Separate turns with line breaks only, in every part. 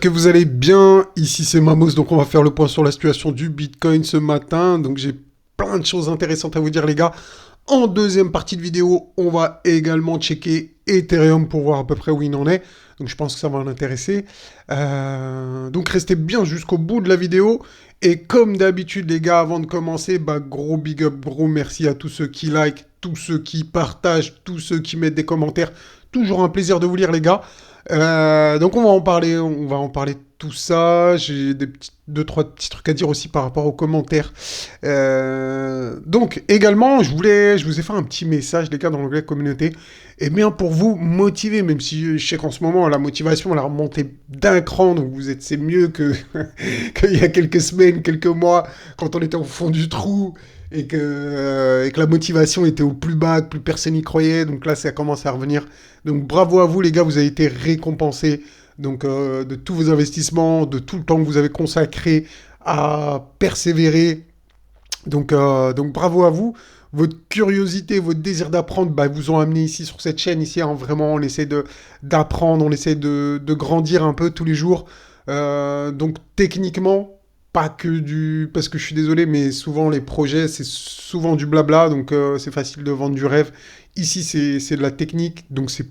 que vous allez bien. Ici c'est Mamos, donc on va faire le point sur la situation du Bitcoin ce matin. Donc j'ai plein de choses intéressantes à vous dire les gars. En deuxième partie de vidéo, on va également checker Ethereum pour voir à peu près où il en est. Donc je pense que ça va en intéresser. Donc restez bien jusqu'au bout de la vidéo. Et comme d'habitude les gars, avant de commencer, bah, gros big up, gros merci à tous ceux qui like, tous ceux qui partagent, tous ceux qui mettent des commentaires. Toujours un plaisir de vous lire les gars. Donc on va en parler de tout ça. J'ai deux, trois petits trucs à dire aussi par rapport aux commentaires. Donc également, je vous ai fait un petit message les gars dans l'onglet communauté. Et bien pour vous motiver, même si je sais qu'en ce moment la motivation elle a remonté d'un cran, donc c'est mieux que qu'il y a quelques semaines, quelques mois, quand on était au fond du trou et que la motivation était au plus bas, que plus personne n'y croyait. Donc là, ça commence à revenir. Donc bravo à vous, les gars, vous avez été récompensés donc, de tous vos investissements, de tout le temps que vous avez consacré à persévérer. Donc bravo à vous. Votre curiosité, votre désir d'apprendre, bah, vous ont amené ici sur cette chaîne. Ici, hein, vraiment, on essaie d'apprendre, on essaie de grandir un peu tous les jours. Donc techniquement, pas que du... Parce que je suis désolé, mais souvent les projets, c'est souvent du blabla, donc c'est facile de vendre du rêve. Ici, c'est de la technique, donc c'est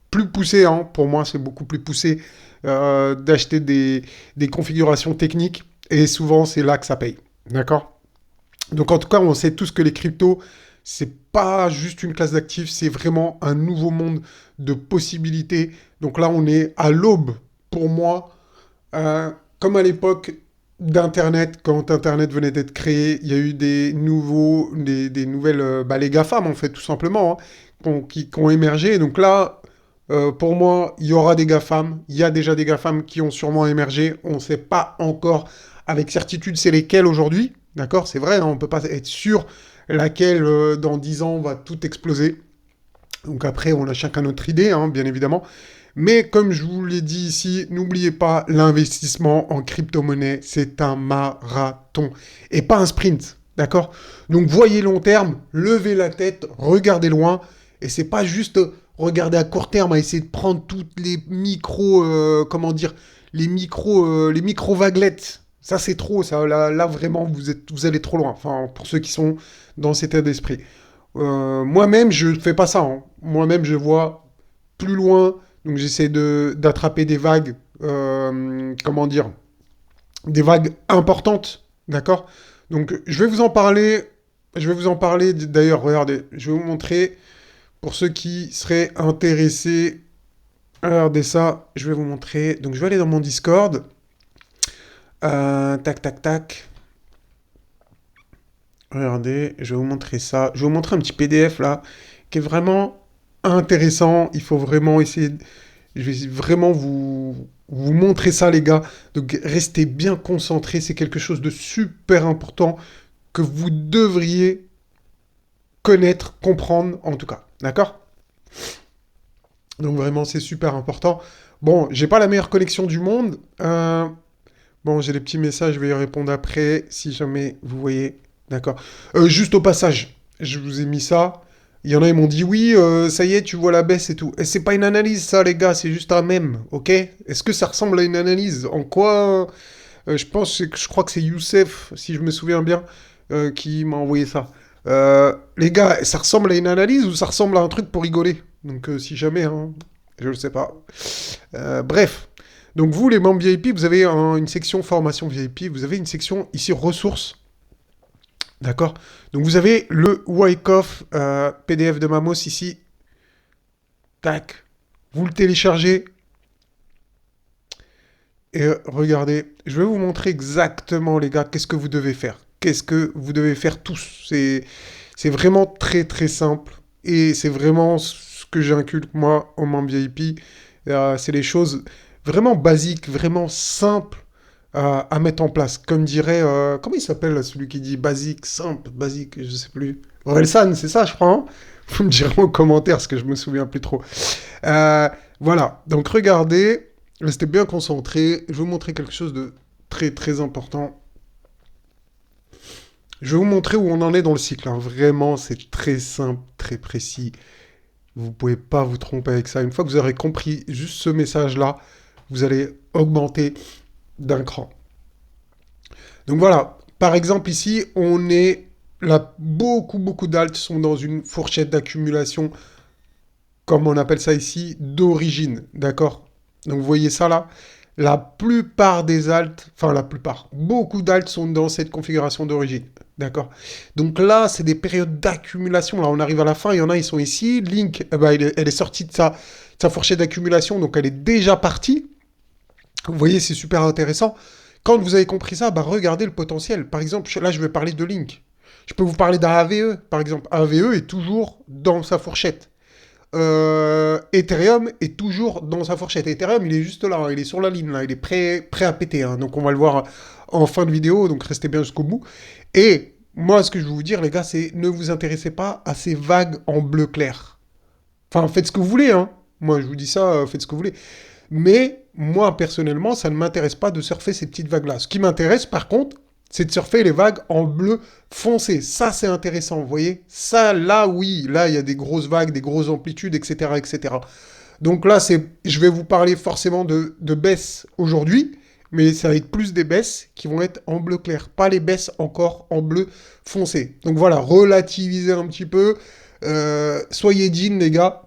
plus poussé, hein. Pour moi, c'est beaucoup plus poussé d'acheter des configurations techniques, et souvent, c'est là que ça paye. D'accord? Donc en tout cas, on sait tous que les cryptos, c'est pas juste une classe d'actifs, c'est vraiment un nouveau monde de possibilités. Donc là, on est à l'aube, pour moi, comme à l'époque d'Internet, quand Internet venait d'être créé, il y a eu des nouvelles, bah, les GAFAM en fait, tout simplement, hein, qui ont émergé. Donc là, pour moi, il y aura des GAFAM. Il y a déjà des GAFAM qui ont sûrement émergé. On ne sait pas encore avec certitude c'est lesquels aujourd'hui. D'accord? C'est vrai, hein, on ne peut pas être sûr laquelle dans 10 ans va tout exploser. Donc après, on a chacun notre idée, hein, bien évidemment. Mais comme je vous l'ai dit ici, n'oubliez pas, l'investissement en crypto-monnaie, c'est un marathon et pas un sprint, d'accord? Donc voyez long terme, levez la tête, regardez loin, et c'est pas juste regarder à court terme, à essayer de prendre toutes les micros, comment dire, les micro vaguelettes. Ça c'est trop, ça. Là vraiment, vous allez trop loin. Enfin, pour ceux qui sont dans cet état d'esprit. Moi-même, je ne fais pas ça, hein. Moi-même, je vois plus loin. Donc j'essaie d'attraper des vagues, comment dire, des vagues importantes, d'accord? Donc je vais vous en parler. Je vais vous en parler. D'ailleurs, regardez, je vais vous montrer pour ceux qui seraient intéressés. Regardez ça. Je vais vous montrer. Donc je vais aller dans mon Discord. Tac, tac, tac. Regardez, je vais vous montrer ça. Je vais vous montrer un petit PDF là, qui est vraiment intéressant. Il faut vraiment essayer. Je vais vraiment vous montrer ça, les gars. Donc restez bien concentrés. C'est quelque chose de super important que vous devriez connaître, comprendre en tout cas. D'accord? Donc vraiment, c'est super important. Bon, j'ai pas la meilleure connexion du monde. Bon, j'ai des petits messages, je vais y répondre après, si jamais vous voyez. D'accord. Juste au passage, je vous ai mis ça. Il y en a, ils m'ont dit, oui, ça y est, tu vois la baisse et tout. Et c'est pas une analyse, ça, les gars, c'est juste un mème, ok? Est-ce que ça ressemble à une analyse? En quoi je crois que c'est Youssef, si je me souviens bien, qui m'a envoyé ça. Les gars, ça ressemble à une analyse ou ça ressemble à un truc pour rigoler? Donc, si jamais, hein, je ne sais pas. Bref. Donc vous, les membres VIP, vous avez une section formation VIP, vous avez une section ici ressources, d'accord? Donc vous avez le Wyckoff PDF de Mamos ici, tac, vous le téléchargez et regardez, je vais vous montrer exactement les gars, qu'est-ce que vous devez faire. Qu'est-ce que vous devez faire tous. C'est vraiment très très simple et c'est vraiment ce que j'inculque moi aux membres VIP. C'est les choses vraiment basiques, vraiment simples à mettre en place. Comme dirait, comment il s'appelle là, celui qui dit basique, simple, basique, je sais plus. Orelsan, c'est ça je crois, hein. Vous me direz en commentaire parce que je me souviens plus trop. Euh, voilà, donc regardez, restez bien concentrés. Je vais vous montrer quelque chose de très très important. Je vais vous montrer où on en est dans le cycle, hein. Vraiment, c'est très simple, très précis. Vous ne pouvez pas vous tromper avec ça. Une fois que vous aurez compris juste ce message-là, vous allez augmenter d'un cran. Donc voilà, par exemple ici, on est là, beaucoup d'alts sont dans une fourchette d'accumulation, comme on appelle ça ici, d'origine, d'accord? Donc vous voyez ça là, la plupart des alts, enfin la plupart, beaucoup d'alts sont dans cette configuration d'origine, d'accord? Donc là, c'est des périodes d'accumulation, là on arrive à la fin, il y en a, ils sont ici, Link, eh ben, elle est sortie de sa fourchette d'accumulation, donc elle est déjà partie. Vous voyez, c'est super intéressant. Quand vous avez compris ça, bah regardez le potentiel. Par exemple, là, je vais parler de Link. Je peux vous parler d'un AVE, par exemple. AVE est toujours dans sa fourchette. Ethereum est toujours dans sa fourchette. Ethereum, il est juste là, hein, il est sur la ligne, là, il est prêt à péter. Hein. Donc on va le voir en fin de vidéo, donc restez bien jusqu'au bout. Et moi, ce que je veux vous dire, les gars, c'est ne vous intéressez pas à ces vagues en bleu clair. Enfin, faites ce que vous voulez, hein. Moi, je vous dis ça, faites ce que vous voulez. Mais moi, personnellement, ça ne m'intéresse pas de surfer ces petites vagues-là. Ce qui m'intéresse, par contre, c'est de surfer les vagues en bleu foncé. Ça, c'est intéressant, vous voyez. Ça, là, oui, là, il y a des grosses vagues, des grosses amplitudes, etc., etc. Donc là, je vais vous parler forcément de baisses aujourd'hui, mais ça va être plus des baisses qui vont être en bleu clair, pas les baisses encore en bleu foncé. Donc voilà, relativisez un petit peu, soyez digne, les gars,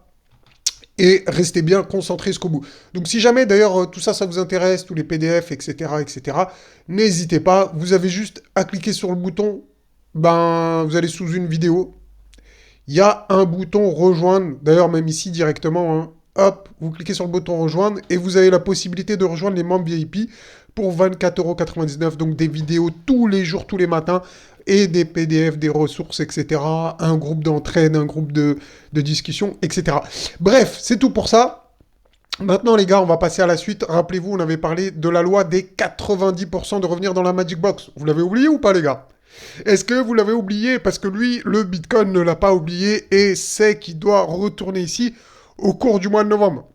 et restez bien concentrés jusqu'au bout. Donc si jamais d'ailleurs tout ça, ça vous intéresse, tous les PDF, etc., etc., n'hésitez pas, vous avez juste à cliquer sur le bouton, ben vous allez sous une vidéo, il y a un bouton rejoindre, d'ailleurs même ici directement, hein, hop, vous cliquez sur le bouton rejoindre et vous avez la possibilité de rejoindre les membres VIP pour 24,99 €, donc des vidéos tous les jours, tous les matins, et des PDF, des ressources, etc. Un groupe d'entraide, un groupe de discussion, etc. Bref, c'est tout pour ça. Maintenant, les gars, on va passer à la suite. Rappelez-vous, on avait parlé de la loi des 90% de revenir dans la Magic Box. Vous l'avez oublié ou pas, les gars? Est-ce que vous l'avez oublié? Parce que lui, le Bitcoin ne l'a pas oublié et sait qu'il doit retourner ici au cours du mois de novembre.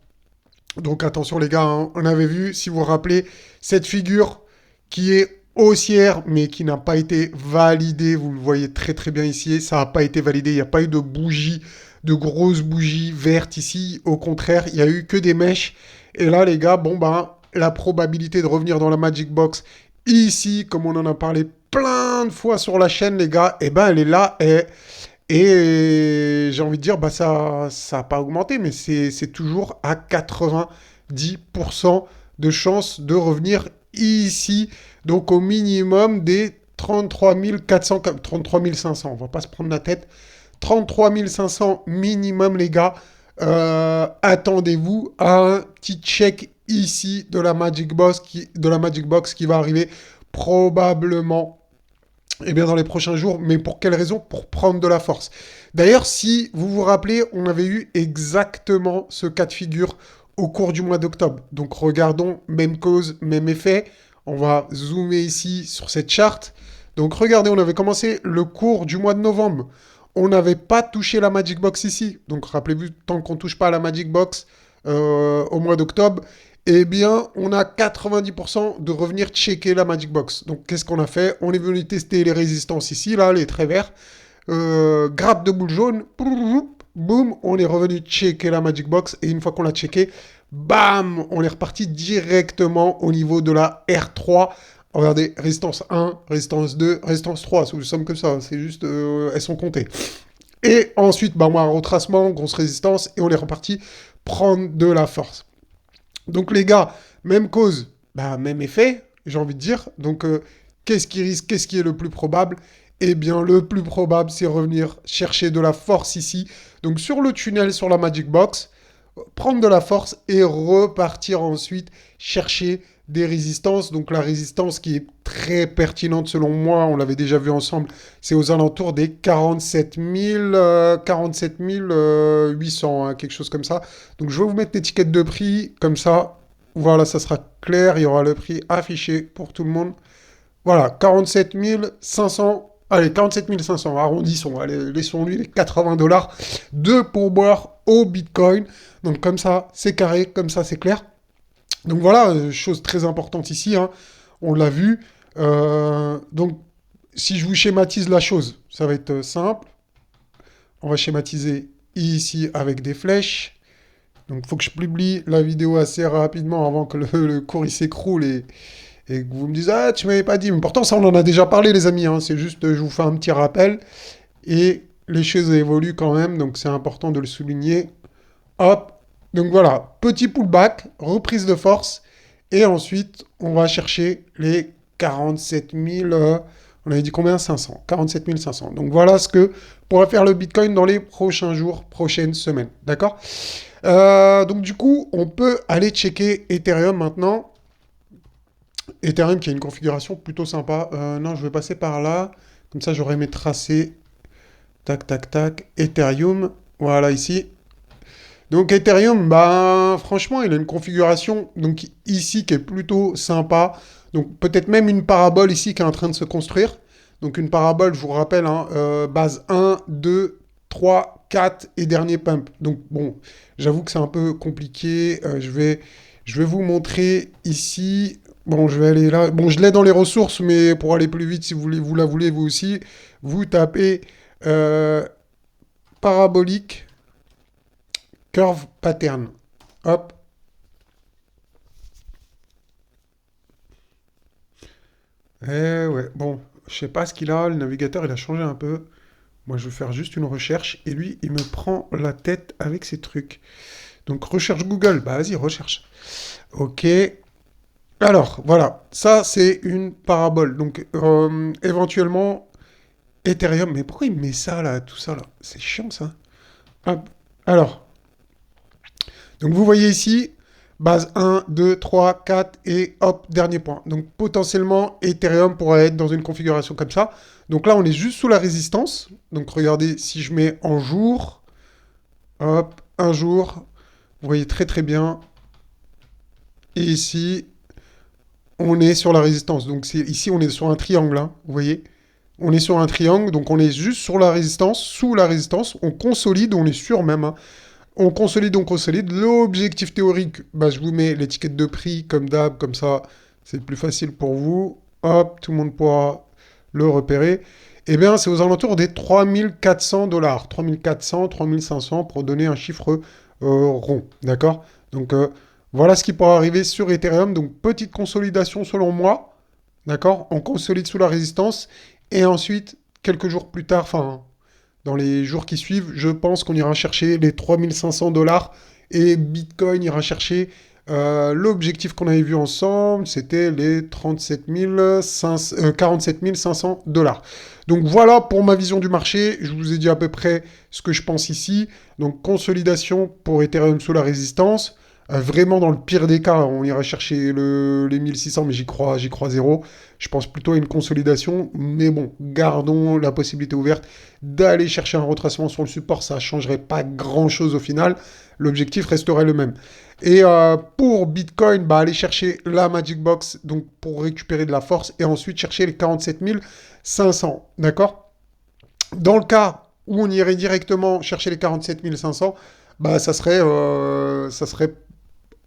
Donc attention les gars, hein, on avait vu, si vous vous rappelez, cette figure qui est haussière mais qui n'a pas été validée. Vous le voyez très bien ici, ça n'a pas été validé. Il n'y a pas eu de bougie, de grosses bougies vertes ici. Au contraire, il n'y a eu que des mèches. Et là les gars, bon ben, la probabilité de revenir dans la Magic Box ici, comme on en a parlé plein de fois sur la chaîne les gars, eh ben elle est là. Et j'ai envie de dire, bah ça a pas augmenté, mais c'est toujours à 90% de chances de revenir ici. Donc au minimum des 33 400, 33 500. On va pas se prendre la tête. 33 500 minimum, les gars. Attendez-vous à un petit check ici de la Magic Box qui va arriver probablement dans les prochains jours. Mais pour quelle raison? Pour prendre de la force. D'ailleurs, si vous vous rappelez, on avait eu exactement ce cas de figure au cours du mois d'octobre. Donc regardons, même cause, même effet. On va zoomer ici sur cette charte. Donc regardez, on avait commencé le cours du mois de novembre. On n'avait pas touché la Magic Box ici. Donc rappelez-vous, tant qu'on ne touche pas à la Magic Box au mois d'octobre, eh bien, on a 90% de revenir checker la Magic Box. Donc, qu'est-ce qu'on a fait? On est venu tester les résistances ici, là, les traits verts. Grappe de boule jaune. Boum, on est revenu checker la Magic Box. Et une fois qu'on l'a checké, bam, on est reparti directement au niveau de la R3. Regardez, résistance 1, résistance 2, résistance 3. C'est simple que ça. C'est juste, elles sont comptées. Et ensuite, bah, moi, un retracement, grosse résistance. Et on est reparti prendre de la force. Donc les gars, même cause, bah, même effet, j'ai envie de dire. Donc qu'est-ce qui risque, qu'est-ce qui est le plus probable? Eh bien le plus probable, c'est revenir chercher de la force ici. Donc sur le tunnel, sur la Magic Box, prendre de la force et repartir ensuite chercher des résistances. Donc la résistance qui est très pertinente selon moi, on l'avait déjà vu ensemble, c'est aux alentours des 47 800, hein, quelque chose comme ça. Donc je vais vous mettre l'étiquette de prix, comme ça, voilà, ça sera clair, il y aura le prix affiché pour tout le monde. Voilà, 47 500. Allez, 47 500, arrondissons. Allez, laissons-lui les 80 $ de pourboire au Bitcoin. Donc comme ça, c'est carré, comme ça, c'est clair. Donc voilà, chose très importante ici, hein, on l'a vu. Donc si je vous schématise la chose, ça va être simple. On va schématiser ici avec des flèches. Donc il faut que je publie la vidéo assez rapidement avant que le cours il s'écroule et que vous me disiez ah tu m'avais pas dit. Mais pourtant ça on en a déjà parlé les amis, hein. C'est juste je vous fais un petit rappel et les choses évoluent quand même, donc c'est important de le souligner. Hop, donc voilà, petit pullback, reprise de force, et ensuite on va chercher les 47 000, on avait dit combien 500, 47 500. Donc voilà ce que pourra faire le Bitcoin dans les prochains jours, prochaines semaines, d'accord. Donc du coup, on peut aller checker Ethereum maintenant. Ethereum qui a une configuration plutôt sympa. Non, je vais passer par là, comme ça j'aurai mes tracés. Tac, tac, tac. Ethereum, voilà ici. Donc Ethereum, bah franchement, il a une configuration donc ici qui est plutôt sympa. Donc peut-être même une parabole ici qui est en train de se construire. Donc une parabole, je vous rappelle, hein, base 1, 2, 3, 4 et dernier pump. Donc bon, j'avoue que c'est un peu compliqué. Je vais vous montrer ici. Bon, je vais aller là. Bon, je l'ai dans les ressources, mais pour aller plus vite, si vous la voulez vous aussi, vous tapez euh, parabolique curve pattern. Hop. Eh ouais, bon, je sais pas ce qu'il a, le navigateur il a changé un peu. Moi je vais faire juste une recherche et lui il me prend la tête avec ses trucs. Donc recherche Google, bah vas-y recherche. Ok. Alors voilà, ça c'est une parabole. Donc éventuellement Ethereum, mais pourquoi il me met ça là, tout ça là? C'est chiant ça. Hop. Alors, donc vous voyez ici, base 1, 2, 3, 4 et hop, dernier point. Donc potentiellement, Ethereum pourrait être dans une configuration comme ça. Donc là, on est juste sous la résistance. Donc regardez, si je mets en jour, hop, un jour, vous voyez très très bien. Et ici, on est sur la résistance. Donc ici, on est sur un triangle, hein, vous voyez. On est sur un triangle, donc on est juste sur la résistance, sous la résistance. On consolide, on est sûr même, hein. On consolide, on consolide. L'objectif théorique, bah, je vous mets l'étiquette de prix comme d'hab, comme ça, c'est plus facile pour vous. Hop, tout le monde pourra le repérer. Eh bien, c'est aux alentours des 3400 $. 3400, 3500 pour donner un chiffre rond. D'accord. Donc, voilà ce qui pourra arriver sur Ethereum. Donc, petite consolidation selon moi. D'accord. On consolide sous la résistance. Et ensuite, quelques jours plus tard, enfin, dans les jours qui suivent, je pense qu'on ira chercher les 3500 $ et Bitcoin ira chercher l'objectif qu'on avait vu ensemble, c'était les 47 500 $. Donc voilà pour ma vision du marché. Je vous ai dit à peu près ce que je pense ici. Donc consolidation pour Ethereum sous la résistance. Vraiment, dans le pire des cas, on ira chercher les 1600, mais j'y crois zéro. Je pense plutôt à une consolidation, mais bon, gardons la possibilité ouverte d'aller chercher un retracement sur le support. Ça ne changerait pas grand-chose au final. L'objectif resterait le même. Et pour Bitcoin, bah, aller chercher la Magic Box donc pour récupérer de la force et ensuite chercher les 47 500. D'accord. Dans le cas où on irait directement chercher les 47 500, bah, ça serait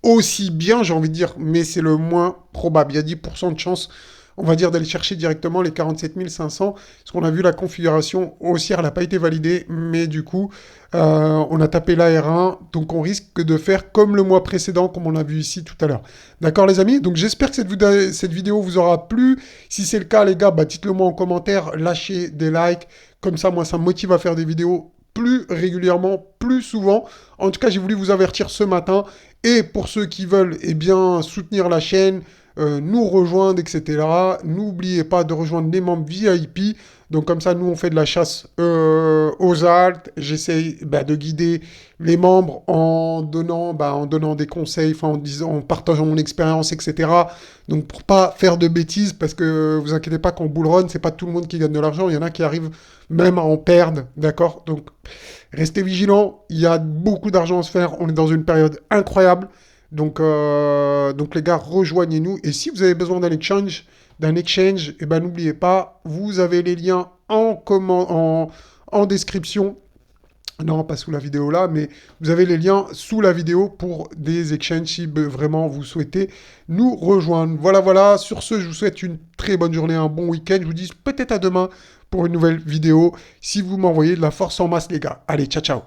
aussi bien, j'ai envie de dire, mais c'est le moins probable. Il y a 10% de chance, on va dire, d'aller chercher directement les 47 500, parce qu'on a vu la configuration haussière, elle n'a pas été validée, mais du coup, on a tapé la R1, donc on risque de faire comme le mois précédent, comme on a vu ici tout à l'heure. D'accord les amis? Donc j'espère que cette vidéo vous aura plu. Si c'est le cas, les gars, bah, dites-le moi en commentaire, lâchez des likes, comme ça, moi, ça me motive à faire des vidéos plus régulièrement, plus souvent. En tout cas, j'ai voulu vous avertir ce matin. Et pour ceux qui veulent eh bien, soutenir la chaîne, nous rejoindre, etc., n'oubliez pas de rejoindre les membres VIP. Donc comme ça, nous, on fait de la chasse aux altes. J'essaye de guider les membres en donnant des conseils, en partageant mon expérience, etc. Donc pour pas faire de bêtises, parce que vous inquiétez pas qu'en bull run, c'est pas tout le monde qui gagne de l'argent. Il y en a qui arrivent même à en perdre, d'accord? Donc restez vigilants, il y a beaucoup d'argent à se faire, on est dans une période incroyable. Donc les gars, rejoignez-nous. Et si vous avez besoin d'un exchange, eh ben, n'oubliez pas, vous avez les liens en description. Non, pas sous la vidéo là, mais vous avez les liens sous la vidéo pour des exchanges si vraiment vous souhaitez nous rejoindre. Voilà, voilà. Sur ce, je vous souhaite une très bonne journée, un bon week-end. Je vous dis peut-être à demain pour une nouvelle vidéo si vous m'envoyez de la force en masse, les gars. Allez, ciao, ciao.